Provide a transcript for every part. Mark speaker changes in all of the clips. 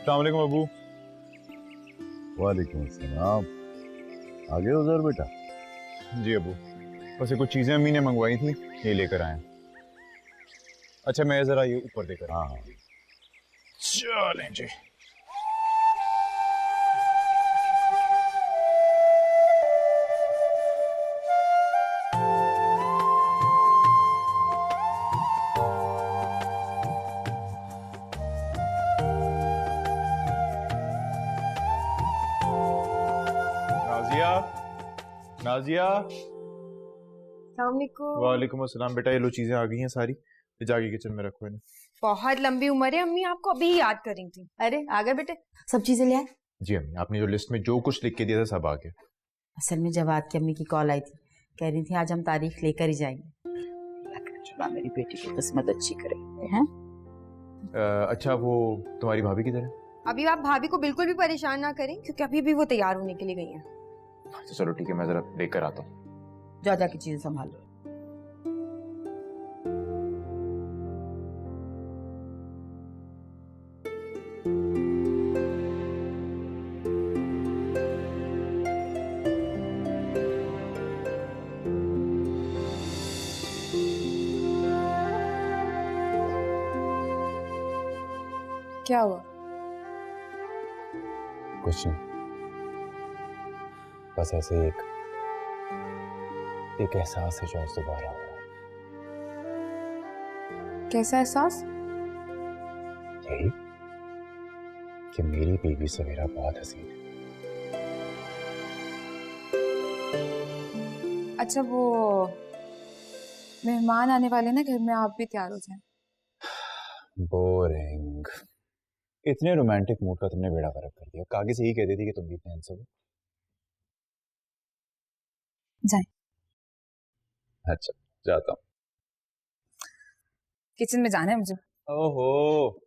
Speaker 1: अस्सलाम वालेकुम अबू।
Speaker 2: वालेकुम अस्सलाम। आगे उधर बेटा।
Speaker 1: जी अबू, बस ये कुछ चीज़ें अम्मी ने मंगवाई थी, ये लेकर आए। अच्छा मैं ज़रा ये ऊपर देकर।
Speaker 2: हाँ
Speaker 1: चलें जी। नाजिया, नाजिया। वालेकुम अस्सलाम। बेटा ये लो चीजें आ गई हैं सारी, ये जाके किचन में रखो इन्हें।
Speaker 3: बहुत लंबी उम्र है, अम्मी आपको अभी ही याद कर रही थी।
Speaker 4: अरे आ गए बेटे, सब चीजें ले आए।
Speaker 1: जी अम्मी, आपने जो लिस्ट में जो कुछ लिख के दिया था सब आ गया।
Speaker 4: असल में जवाद की अम्मी की कॉल आई थी, कह रही थी आज हम तारीख लेकर ही जाएंगे। मेरी बेटी की किस्मत अच्छी करे हैं।
Speaker 1: अच्छा वो तुम्हारी भाभी किधर है?
Speaker 3: अभी आप भाभी को बिल्कुल भी परेशान ना करें, क्योंकि अभी भी वो तैयार होने के लिए गई हैं।
Speaker 1: अच्छा चलो ठीक है, मैं जरा लेकर आता हूँ।
Speaker 4: जा जाके चीजें संभालो।
Speaker 3: क्या हुआ?
Speaker 5: कुछ नहीं, बस ऐसे एक एहसास है जो आज दोबारा हो रहा है।
Speaker 3: कैसा एहसास?
Speaker 5: यही कि मेरी बेबी सवेरा बहुत हसीन है।
Speaker 3: अच्छा वो मेहमान आने वाले ना घर में, आप भी तैयार हो जाएं।
Speaker 5: बोरिंग। इतने रोमांटिक मूड का तुमने बेड़ा गर्क कर दिया। कागे से ही कहती थी कि तुम भी इतने हैंडसम हो।
Speaker 3: जाए।
Speaker 5: अच्छा जाता हूँ।
Speaker 3: किचन में जाना है मुझे।
Speaker 5: ओहो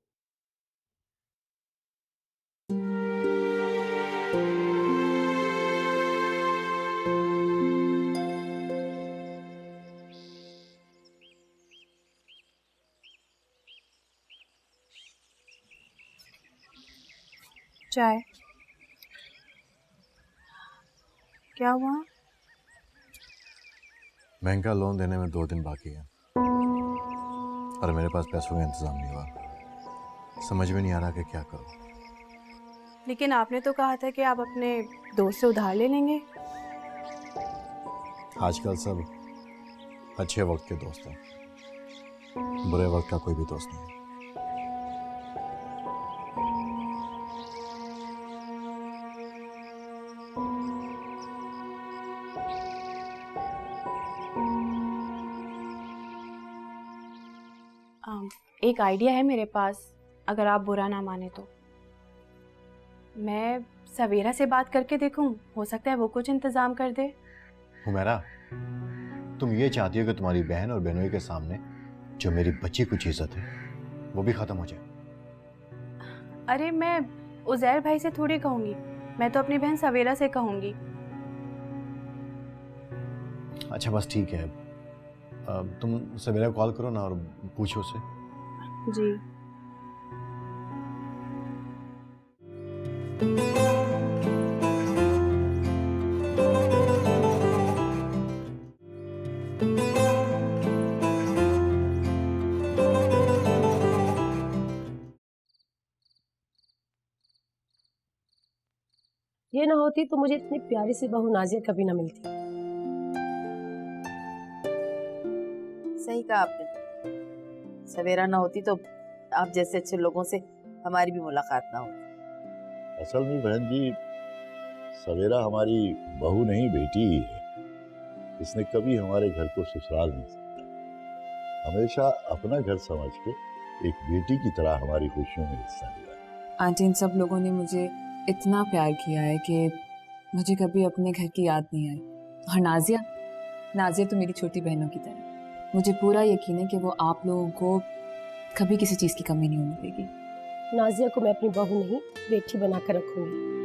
Speaker 3: चाय। क्या हुआ?
Speaker 2: बैंक का लोन देने में 2 दिन बाकी है और मेरे पास पैसों का इंतजाम नहीं हुआ। समझ में नहीं आ रहा कि क्या करूं।
Speaker 6: लेकिन आपने तो कहा था कि आप अपने दोस्त से उधार ले लेंगे।
Speaker 2: आजकल सब अच्छे वक्त के दोस्त हैं, बुरे वक्त का कोई भी दोस्त नहीं।
Speaker 6: एक आइडिया है मेरे पास, अगर आप बुरा ना माने तो। मैं सवेरा से बात करके देखूं, हो सकता है वो कुछ इंतजाम कर दे।
Speaker 2: हुमैरा, तुम ये चाहती हो कि तुम्हारी बहन और बहनोई के सामने जो मेरी बच्ची कुछ इज्जत है वो भी खत्म हो जाए?
Speaker 6: अरे मैं उजैर भाई से थोड़ी कहूंगी, मैं तो अपनी बहन सवेरा से कहूंगी।
Speaker 2: अच्छा बस ठीक है, तुम सवेरा कॉल करो ना और पूछो उससे।
Speaker 6: जी।
Speaker 7: ये ना होती तो मुझे इतनी प्यारी सी बहू नाजिया कभी ना मिलती।
Speaker 4: सही कहा आपने। सवेरा ना होती तो आप जैसे अच्छे लोगों से हमारी भी मुलाकात ना होती।
Speaker 8: असल में बहन जी, सवेरा हमारी बहू नहीं बेटी ही है। इसने कभी हमारे घर को ससुराल नहीं समझा, हमेशा अपना घर समझ के एक बेटी की तरह हमारी खुशियों में हिस्सा लिया।
Speaker 9: आंटी, इन सब लोगों ने मुझे इतना प्यार किया है कि मुझे कभी अपने घर की याद नहीं आई। और नाजिया तो मेरी छोटी बहनों की तरह। मुझे पूरा यकीन है कि वो आप लोगों को कभी किसी चीज़ की कमी नहीं होने देगी।
Speaker 7: नाजिया को मैं अपनी बहू नहीं बेटी बनाकर रखूंगी।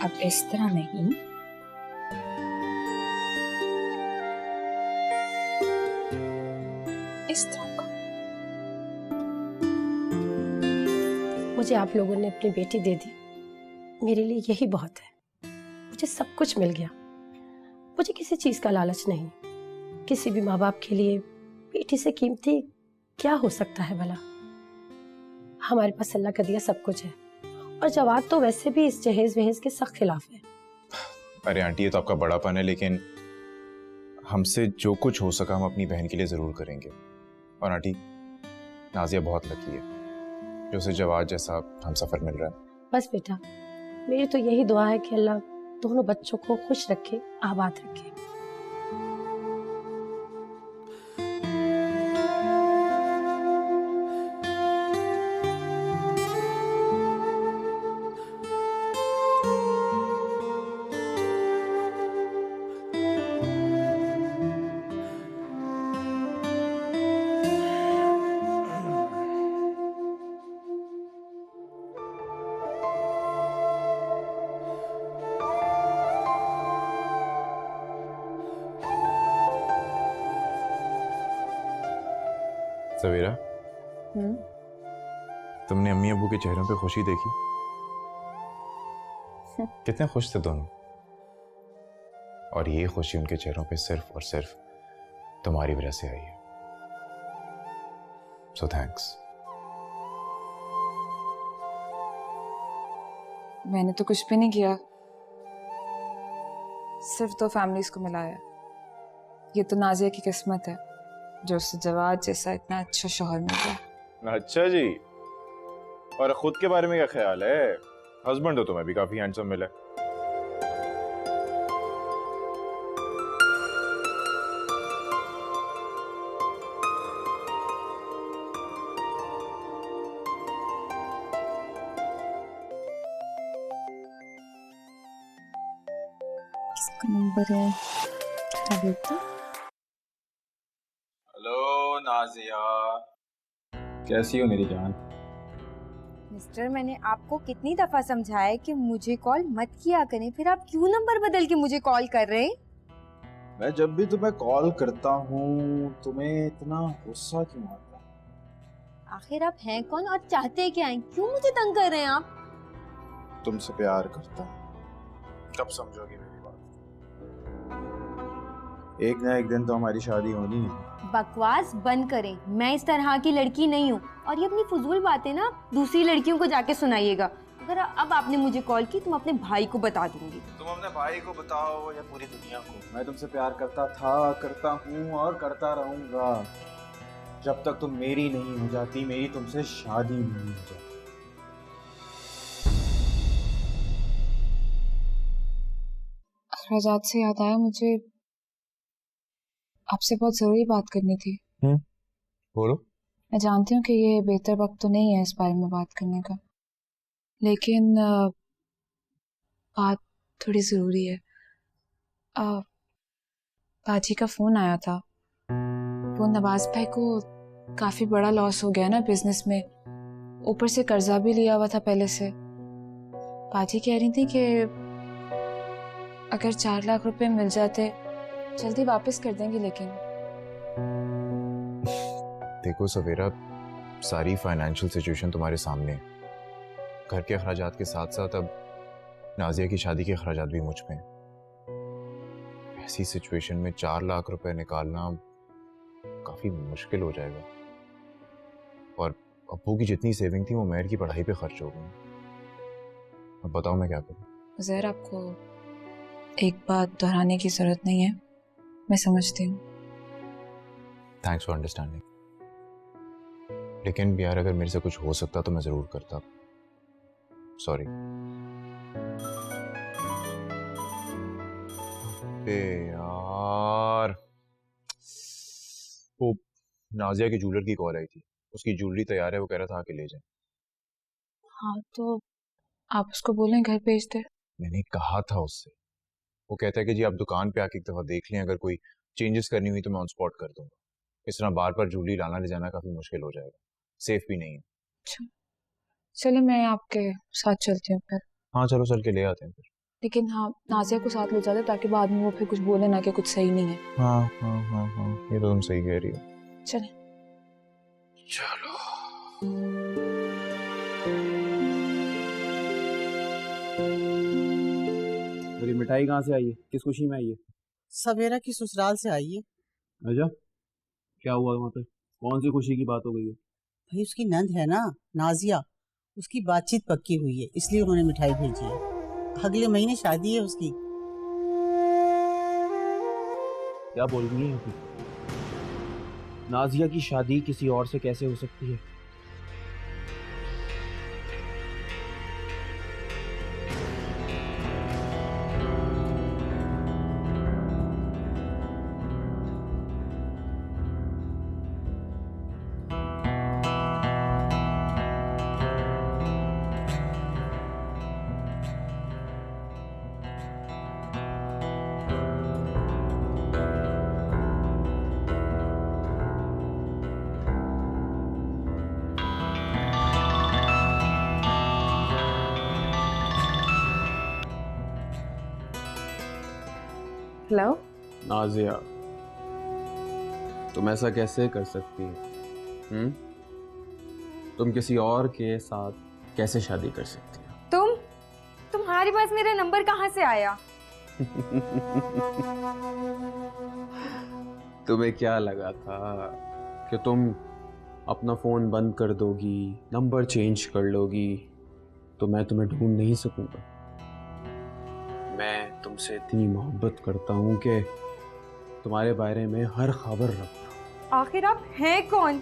Speaker 9: अब इस तरह नहीं, इस तरह को।
Speaker 7: मुझे आप लोगों ने अपनी बेटी दे दी, मेरे लिए यही बहुत है। मुझे सब कुछ मिल गया। मुझे किसी चीज का लालच नहीं। किसी भी माँ बाप के लिए बेटी से कीमती क्या हो सकता है भला। हमारे पास अल्लाह का दिया सब कुछ है। और जवाब तो वैसे भी इस जहेज वहेज के सख्त खिलाफ है।
Speaker 1: अरे आंटी, ये तो आपका बड़ापन है, लेकिन हमसे जो कुछ हो सका हम अपनी बहन के लिए ज़रूर करेंगे। और आंटी, नाजिया बहुत लकी है जो उसे जवाद जैसा हम सफ़र मिल रहा है।
Speaker 7: बस बेटा, मेरी तो यही दुआ है कि अल्लाह दोनों बच्चों को खुश रखे, आबाद रखे।
Speaker 1: सवेरा, तुमने अम्मी अब्बू के चेहरों पे खुशी देखी? कितने खुश थे दोनों। और ये खुशी उनके चेहरों पे सिर्फ और सिर्फ तुम्हारी वजह से आई है। So thanks.
Speaker 9: मैंने तो कुछ भी नहीं किया, सिर्फ दो फैमिलीज को मिलाया। ये तो नाजिया की किस्मत है जो उससे जवाद जैसा इतना अच्छा शौहर मिल गया।
Speaker 1: अच्छा जी, और खुद के बारे में क्या ख्याल है? हस्बैंड हो तुम्हें भी काफी हैंडसम मिला।
Speaker 9: किसका नंबर है?
Speaker 5: हेलो नाजिया, कैसी हो मेरी जान?
Speaker 3: मिस्टर, मैंने आपको कितनी दफा समझाया है कि मुझे कॉल मत किया करें, फिर आप क्यों नंबर बदल के मुझे कॉल कर रहे हैं?
Speaker 5: मैं जब भी तुम्हें कॉल करता हूँ तुम्हें इतना गुस्सा क्यों आता है?
Speaker 3: आखिर आप हैं कौन और चाहते क्या हैं? क्यों मुझे तंग कर रहे हैं आप?
Speaker 5: तुमसे प्यार करता हूँ। कब समझोगी मेरी बात? एक ना एक दिन तो हमारी शादी होनी है।
Speaker 3: बकवास बंद करें, मैं इस तरह की लड़की नहीं हूँ। और ये अपनी फजूल बातें ना दूसरी लड़कियों को जाके सुनाइएगा। अगर अब आपने मुझे कॉल की तो मैं अपने भाई को बता दूंगी।
Speaker 5: तुम अपने भाई को बताओ या पूरी दुनिया को, मैं तुमसे प्यार करता था, करता हूँ और करता रहूंगा जब तक तुम मेरी नहीं हो जाती, मेरी तुमसे शादी नहीं हो जाती।
Speaker 9: अखराजात से याद आया, मुझे आपसे बहुत जरूरी बात करनी थी।
Speaker 1: बोलो।
Speaker 9: मैं जानती हूँ कि ये बेहतर वक्त तो नहीं है इस बारे में बात करने का, लेकिन बात थोड़ी ज़रूरी है। बाजी का फ़ोन आया था। वो नवाज भाई को काफ़ी बड़ा लॉस हो गया ना बिजनेस में, ऊपर से कर्जा भी लिया हुआ था पहले से। बाजी कह रही थी कि अगर 4 लाख रुपए मिल जाते जल्दी वापस कर देंगे। लेकिन
Speaker 1: देखो सवेरा, सारी फाइनेंशियल सिचुएशन तुम्हारे सामने है। घर के अखराजात के साथ साथ अब नाजिया की शादी के अखराजात भी मुझ पे हैं। ऐसी सिचुएशन में 4 लाख रुपए निकालना काफी मुश्किल हो जाएगा, और अब्बू की जितनी सेविंग थी वो मेहर की पढ़ाई पे खर्च हो गई। अब बताओ मैं क्या करूं?
Speaker 9: उज़ैर, आपको एक बात दोहराने की जरूरत नहीं है, मैं समझती हूँ।
Speaker 1: Thanks for understanding. लेकिन यार अगर मेरे से कुछ हो सकता तो मैं जरूर करता। सॉरी। यार वो नाजिया की ज्वेलर की कॉल आई थी, उसकी ज्वेलरी तैयार है, वो कह रहा था आके ले जाए।
Speaker 9: हाँ तो आप उसको बोलें घर भेज दे।
Speaker 1: मैंने कहा था उससे, वो कहता है कि जी आप दुकान पे आके एक दफा देख लें, अगर कोई चेंजेस करनी हुई तो मैं ऑन स्पॉट कर दूंगा। इस तरह बार बार ज्वेलरी लाना ले जाना काफी मुश्किल हो जाएगा, सेफ भी नहीं है।
Speaker 9: अच्छा चलिए, मैं आपके साथ चलती हूँ फिर।
Speaker 1: हाँ चलो चल के ले आते हैं फिर।
Speaker 9: लेकिन हाँ, नाजिया को साथ ले जाते ताकि बाद में वो फिर कुछ बोले ना कि कुछ सही नहीं है।
Speaker 1: हाँ हाँ हाँ हाँ, ये तो तुम सही कह रही हो।
Speaker 9: चले
Speaker 1: चलो।
Speaker 5: मेरी मिठाई कहाँ से आई है? किस खुशी में आई है?
Speaker 10: सवेरा की ससुराल से आई है।
Speaker 5: अच्छा, क्या हुआ वहाँ पे? कौन सी खुशी की बात हो गई है?
Speaker 10: भाई उसकी नंद है ना नाजिया, उसकी बातचीत पक्की हुई है, इसलिए उन्होंने मिठाई भेजी है। अगले महीने शादी है उसकी।
Speaker 5: क्या बोल रही है अभी? नाजिया की शादी किसी और से कैसे हो सकती है?
Speaker 6: हेलो
Speaker 5: नाजिया, तुम ऐसा कैसे कर सकती हो? तुम किसी और के साथ कैसे शादी कर सकती हो?
Speaker 3: तुम्हारे पास मेरा नंबर कहाँ से आया?
Speaker 5: तुम्हें क्या लगा था कि तुम अपना फोन बंद कर दोगी, नंबर चेंज कर लोगी तो मैं तुम्हें ढूंढ नहीं सकूंगा? मैं तुमसे इतनी मोहब्बत करता हूँ कि तुम्हारे बारे में हर खबर रखता हूँ।
Speaker 3: आखिर आप हैं कौन?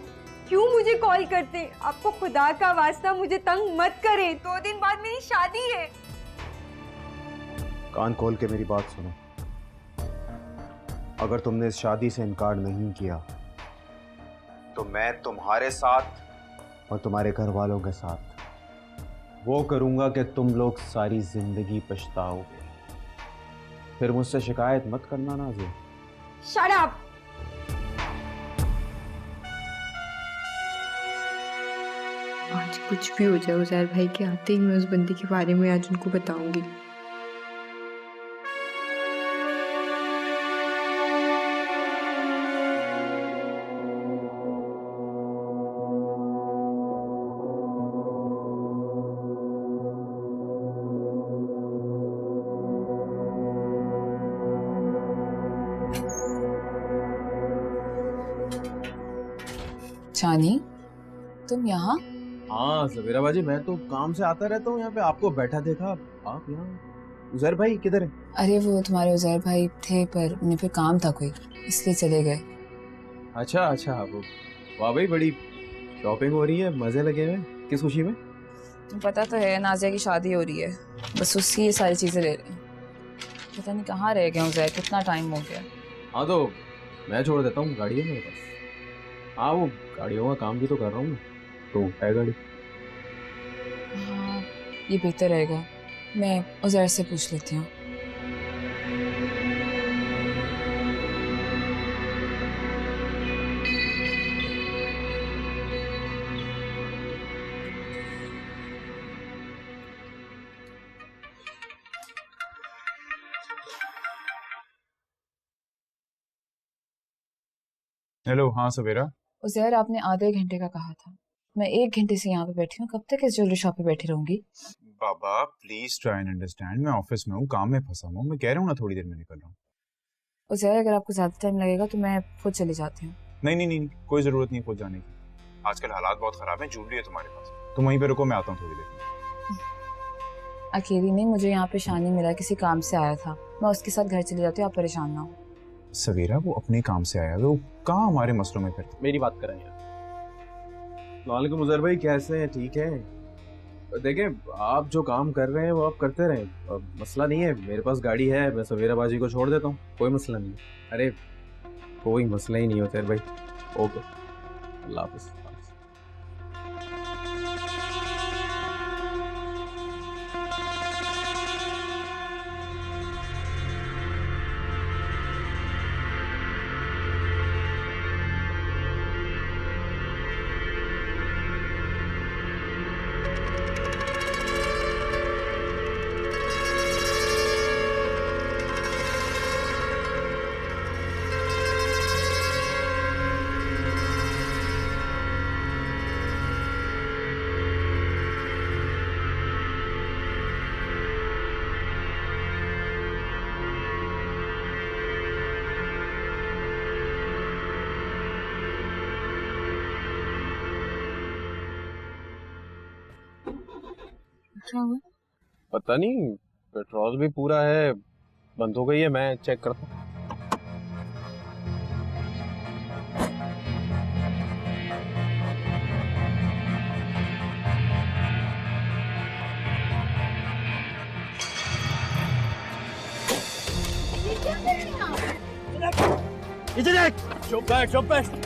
Speaker 3: क्यों मुझे कॉल करते? आपको खुदा का वास्ता मुझे तंग मत करें, 2 दिन बाद मेरी शादी है।
Speaker 5: कान खोल के मेरी बात सुनो। अगर तुमने इस शादी से इनकार नहीं किया तो मैं तुम्हारे साथ और तुम्हारे घर वालों के साथ वो करूंगा कि तुम लोग सारी जिंदगी पछताओगे। फिर मुझसे शिकायत मत करना नाज़िया।
Speaker 3: Shut up.
Speaker 6: आज कुछ भी हो जाए उज़ैर भाई के आते ही मैं उस बंदी के बारे में आज उनको बताऊंगी।
Speaker 9: चानी, तुम यहाँ?
Speaker 5: हाँ सवेरा बाजी, मैं तो काम से आता रहता हूँ यहाँ पे, आपको बैठा देखा। आप यहाँ? उज़ैर भाई किधर है?
Speaker 9: अरे वो तुम्हारे उज़ैर भाई थे पर उन्हें फिर काम था कोई, इसलिए चले गए।
Speaker 5: अच्छा अच्छा, वो वाह भाई, बड़ी शॉपिंग हो रही है, मजे लगे हुए। किस खुशी में?
Speaker 9: तुम पता तो है नाजिया की शादी हो रही है, बस उसकी ये सारी चीजें ले रहे हैं। पता नहीं कहाँ रह गया उज़ैर, कितना टाइम हो गया।
Speaker 5: हाँ तो मैं छोड़ देता हूँ, गाड़ी है मेरे पास। हाँ वो गाड़ियों का काम भी तो कर रहा हूँ मैं, तो है गाड़ी।
Speaker 9: हाँ ये बेहतर रहेगा, मैं उज़ैर से पूछ लेती हूँ।
Speaker 1: हेलो। हाँ सवेरा।
Speaker 9: उज़ैर, आपने आधे घंटे का कहा था, मैं 1 घंटे से यहाँ पे बैठी हूँ, कब तक इस ज्वेलरी शॉप पे बैठी रहूंगी?
Speaker 1: बाबा प्लीज ट्राई एंड अंडरस्टैंड, मैं ऑफिस में हूँ, काम में फंसा हूँ, मैं कह रहा हूँ ना थोड़ी देर में निकल रहा हूँ।
Speaker 9: उज़ैर, अगर आपको ज़्यादा टाइम लगेगा तो मैं खुद चली जाती हूँ।
Speaker 1: नहीं नहीं नहीं, कोई जरूरत नहीं खुद जाने की, आजकल हालात बहुत खराब हैं, ज्वेलरी है तुम्हारे पास, तुम वहीं पे रुको, मैं आता हूँ थोड़ी देर में।
Speaker 9: अकेली नहीं, मुझे यहाँ पे शानी मिला, किसी काम से आया था, मैं उसके साथ घर चली जाती हूँ, आप परेशान ना हो।
Speaker 1: सवेरा वो अपने काम से आया, वो कहाँ हमारे मसलों में फिरता।
Speaker 5: मेरी बात करें यार। वालेकुम उज़ैर भाई, कैसे हैं? ठीक है। देखें, आप जो काम कर रहे हैं वो आप करते रहें, मसला नहीं है, मेरे पास गाड़ी है, मैं सवेरा बाजी को छोड़ देता हूँ, कोई मसला नहीं। अरे कोई मसला ही नहीं होता है भाई। ओके, अल्लाह हाफ़िज़।
Speaker 9: क्या हुआ?
Speaker 5: पता नहीं, पेट्रोल भी पूरा है, बंद हो गई है, मैं चेक करता हूँ। इधर देख, चुप बैठ, चुप बैठ।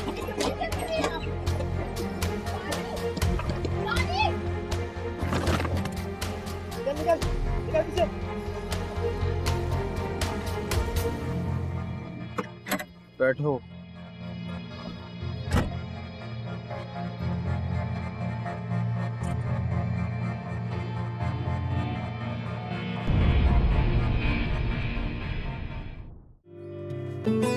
Speaker 5: बैठो।
Speaker 9: Thank you.